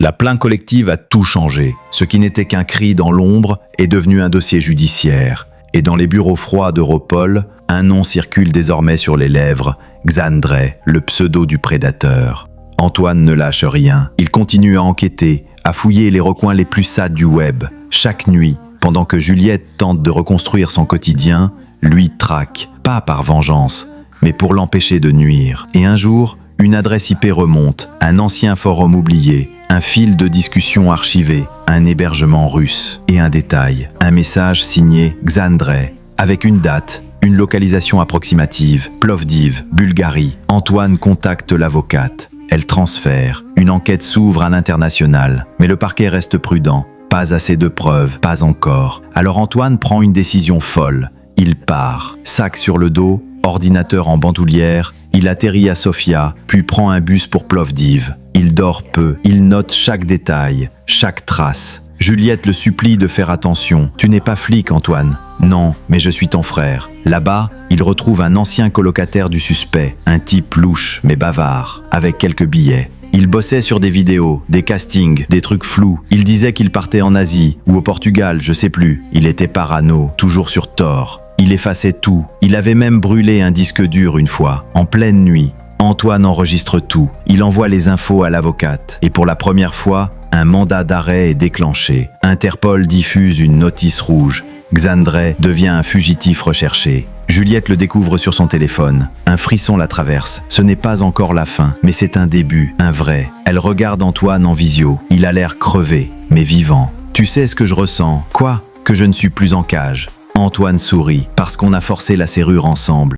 La plainte collective a tout changé. Ce qui n'était qu'un cri dans l'ombre est devenu un dossier judiciaire. Et dans les bureaux froids d'Europol, un nom circule désormais sur les lèvres, Xandray, le pseudo du prédateur. Antoine ne lâche rien. Il continue à enquêter, à fouiller les recoins les plus sades du web. Chaque nuit, pendant que Juliette tente de reconstruire son quotidien, lui traque, pas par vengeance, mais pour l'empêcher de nuire. Et un jour, une adresse IP remonte, un ancien forum oublié, un fil de discussion archivé, un hébergement russe et un détail, un message signé Xandray, avec une date, une localisation approximative, Plovdiv, Bulgarie. Antoine contacte l'avocate. Elle transfère. Une enquête s'ouvre à l'international. Mais le parquet reste prudent. Pas assez de preuves, pas encore. Alors Antoine prend une décision folle. Il part. Sac sur le dos, ordinateur en bandoulière. Il atterrit à Sofia, puis prend un bus pour Plovdiv. Il dort peu. Il note chaque détail, chaque trace. Juliette le supplie de faire attention. « Tu n'es pas flic, Antoine. »« Non, mais je suis ton frère. » Là-bas, il retrouve un ancien colocataire du suspect, un type louche mais bavard, avec quelques billets. Il bossait sur des vidéos, des castings, des trucs flous. Il disait qu'il partait en Asie ou au Portugal, je sais plus. Il était parano, toujours sur tort. Il effaçait tout. Il avait même brûlé un disque dur une fois, en pleine nuit. Antoine enregistre tout. Il envoie les infos à l'avocate. Et pour la première fois, un mandat d'arrêt est déclenché. Interpol diffuse une notice rouge. Xandray devient un fugitif recherché. Juliette le découvre sur son téléphone. Un frisson la traverse. Ce n'est pas encore la fin, mais c'est un début, un vrai. Elle regarde Antoine en visio. Il a l'air crevé, mais vivant. « Tu sais ce que je ressens ? Quoi ? Que je ne suis plus en cage. » Antoine sourit, parce qu'on a forcé la serrure ensemble.